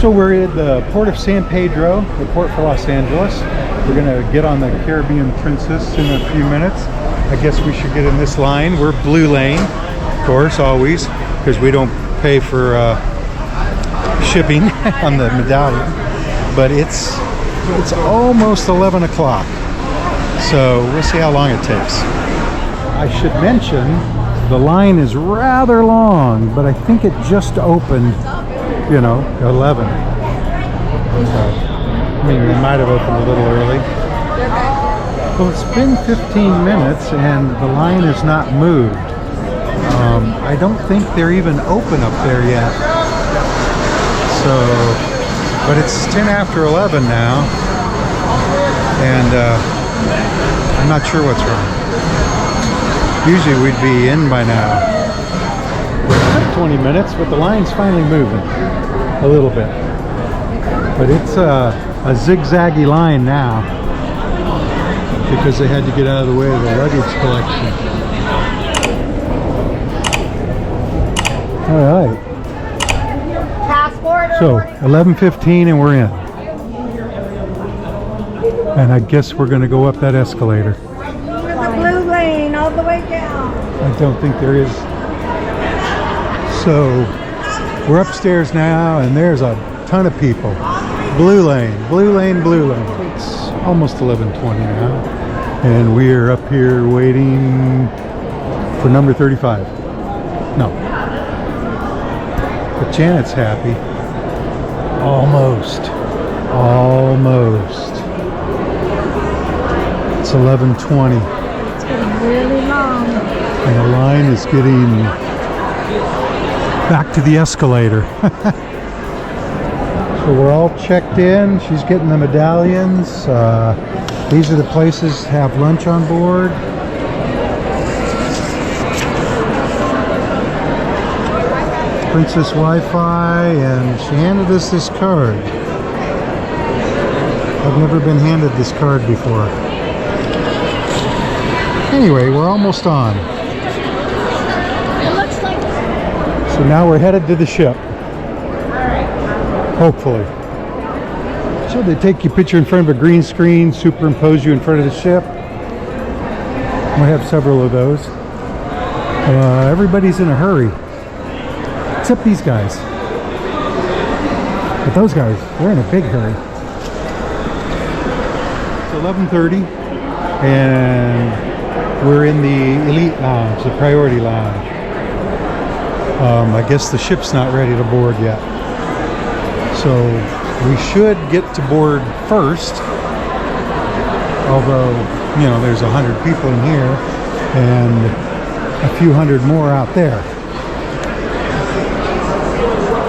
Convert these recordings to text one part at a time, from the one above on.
So we're at the port of San Pedro, the port for Los Angeles. We're gonna get on the Caribbean Princess in a few minutes. I guess we should get in this line. We're Blue Lane, of course, always, because we don't pay for shipping on the medallion. But it's almost 11 o'clock. So we'll see how long it takes. I should mention the line is rather long, but I think it just opened, you know, 11. So, I mean, they might have opened a little early. Well, it's been 15 minutes and the line has not moved. I don't think they're even open up there yet. So, but it's 10 after 11 now, and I'm not sure what's wrong. Usually we'd be in by now. We're 20 minutes, but the line's finally moving a little bit. But it's a zigzaggy line now because they had to get out of the way of the luggage collection. All right. So 11:15 and we're in. And I guess we're going to go up that escalator. The Blue Lane all the way down. I don't think there is. So we're upstairs now and there's a ton of people. Blue Lane, Blue Lane, Blue Lane. It's almost 11:20 now. And we're up here waiting for number 35. No. But Janet's happy. Almost. Almost. It's 11:20. It's getting really long. And the line is getting back to the escalator. So we're all checked in. She's getting the medallions. These are the places that have lunch on board. Princess Wi-Fi, and she handed us this card. I've never been handed this card before. Anyway, we're almost on. It looks like. So now we're headed to the ship. Hopefully. So they take your picture in front of a green screen, superimpose you in front of the ship. We have several of those. Everybody's in a hurry. Except these guys. But those guys, they're in a big hurry. It's 11:30 and we're in the Elite Lounge, the Priority Lounge. I guess the ship's not ready to board yet. So we should get to board first. Although, you know, there's 100 people in here and a few hundred more out there.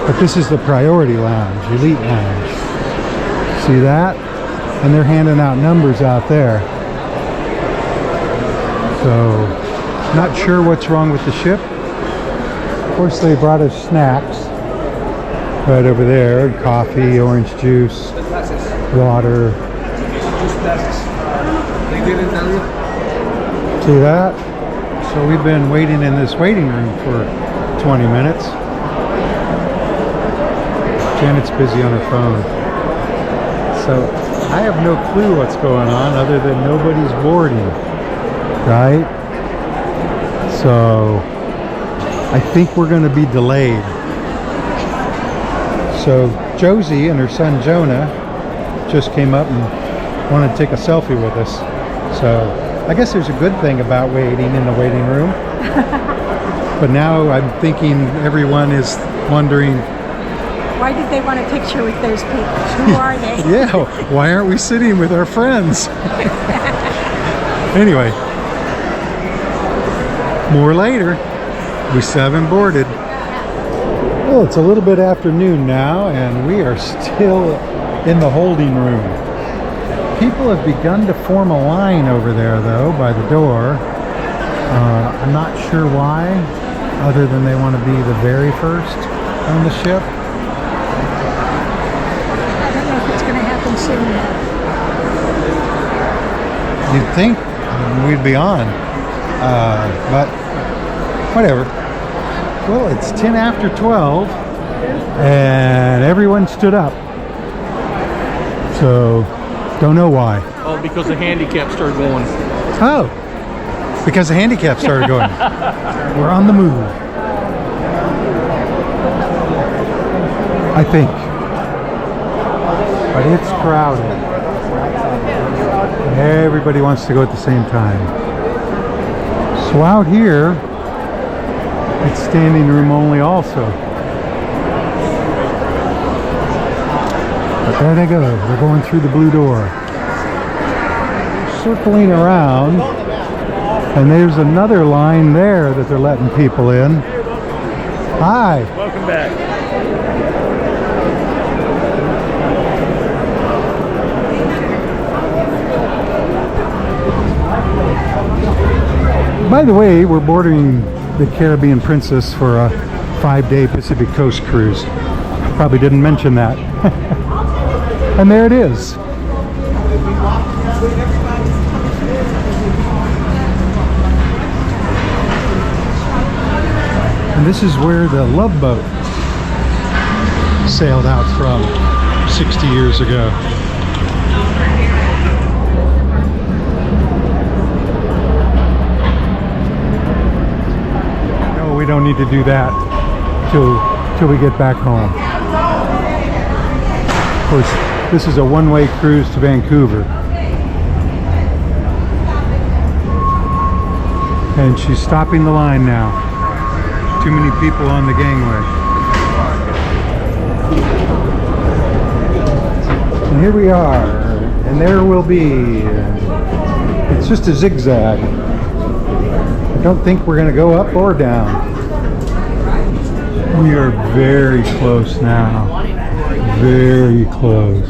But this is the Priority Lounge, Elite Lounge. See that? And they're handing out numbers out there. So, not sure what's wrong with the ship. Of course, they brought us snacks right over there. Coffee, orange juice, water. See that? So we've been waiting in this waiting room for 20 minutes. Janet's busy on her phone. So I have no clue what's going on other than nobody's boarding, right? So I think we're going to be delayed. So Josie and her son Jonah just came up and wanted to take a selfie with us. So I guess there's a good thing about waiting in the waiting room. But now I'm thinking everyone is wondering, Why did they want a picture with those people? Who are they? yeah, why aren't we sitting with our friends? Anyway, more later. We still haven't boarded. Well, it's a little bit after noon now, and we are still in the holding room. People have begun to form a line over there, though, by the door. I'm not sure why, other than they want to be the very first on the ship. I don't know if it's going to happen soon. You'd think we'd be on, but whatever. Well, it's 10 after 12, and everyone stood up. So, don't know why. Oh, because the handicap started going. Oh, because the handicap started going. We're on the move. I think. But it's crowded. Everybody wants to go at the same time. So out here, it's standing room only also. But there they go. They're going through the blue door. Circling around. And there's another line there that they're letting people in. Hi. Welcome back. By the way, we're boarding the Caribbean Princess for a 5-day Pacific Coast cruise. Probably didn't mention that. And there it is. And this is where the Love Boat sailed out from 60 years ago. No, we don't need to do that till we get back home. Of course, this is a one-way cruise to Vancouver. And she's stopping the line now. Too many people on the gangway. And here we are, and there will be. It's just a zigzag. I don't think we're going to go up or down. We are very close now. Very close.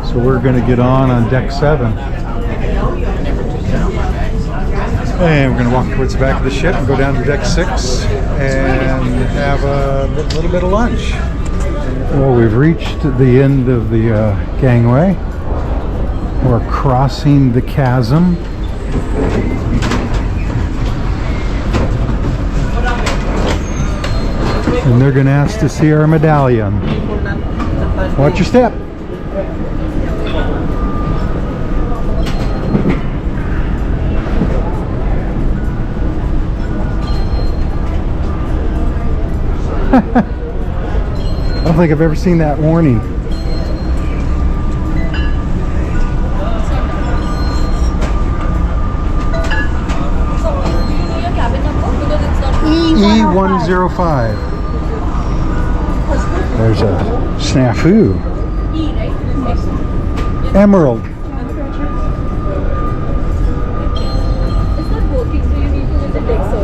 So we're going to get on deck 7. And we're going to walk towards the back of the ship and go down to deck 6 and have a little bit of lunch. Well, we've reached the end of the gangway. We're crossing the chasm. And they're going to ask to see our medallion. Watch your step. I don't think I've ever seen that warning. E105. There's a snafu. Emerald. It's not working, so you need to visit Dexo.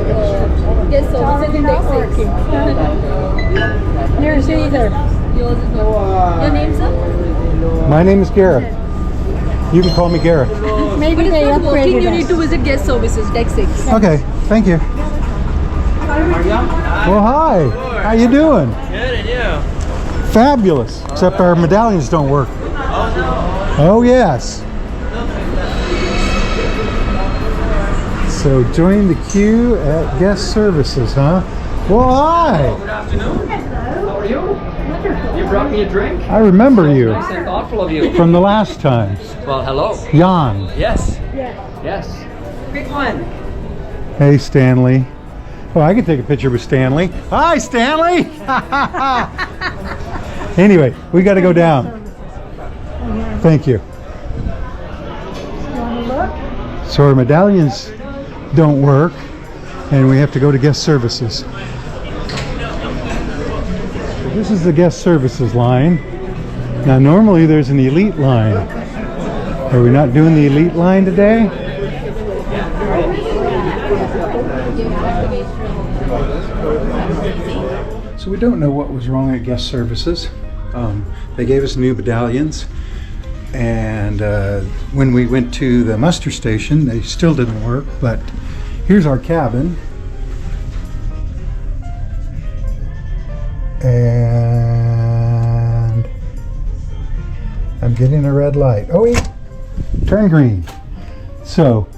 Yes, so this is in Dex 6. Yours either. Yours is not. Your name, sir? My name is Gareth. You can call me Gareth. Maybe But it's they not working, upgraded you need us. to visit guest services, Dex 6. Okay, thank you. Well, hi. How you doing? Good, and you? Fabulous. Except our medallions don't work. Oh, yes. So join the queue at guest services, huh? Well, hi. Good afternoon. How are you? You brought me a drink? I remember you Nice and thoughtful of you. from the last time. Well, hello. Jan. Yes. Yes. Quick one. Hey, Stanley. Oh, I can take a picture with Stanley. Hi, Stanley. Anyway, we got to go down. Thank you. So our medallions don't work, and we have to go to guest services. So this is the guest services line. Now, normally there's an elite line. Are we not doing the elite line today? So we don't know what was wrong at guest services. They gave us new medallions, and when we went to the muster station, they still didn't work. But here's our cabin, and I'm getting a red light. Oh wait, turn green. So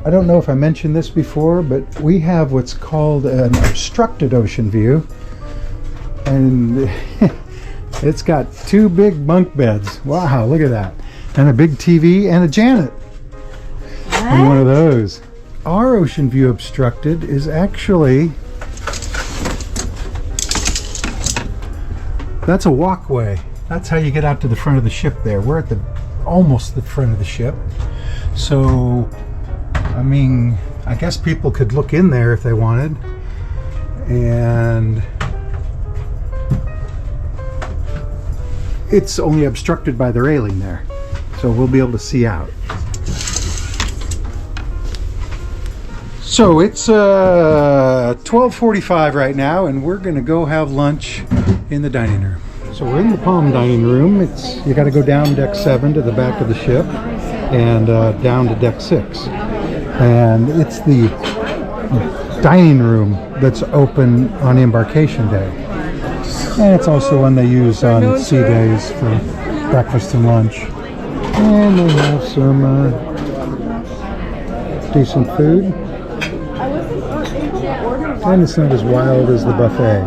I don't know if I mentioned this before, but we have what's called an obstructed ocean view. And it's got 2 big bunk beds. Wow, look at that. And a big TV and a Janet. And one of those. Our ocean view obstructed is actually, that's a walkway. That's how you get out to the front of the ship there. We're at almost the front of the ship. So, I mean, I guess people could look in there if they wanted. And it's only obstructed by the railing there. So we'll be able to see out. So it's 12:45 right now, and we're gonna go have lunch in the dining room. So we're in the Palm dining room. You got to go down deck 7 to the back of the ship, and down to deck 6. And it's the dining room that's open on embarkation day, and it's also one they use on sea days for breakfast and lunch. And they have some decent food. And it's not as wild as the buffet.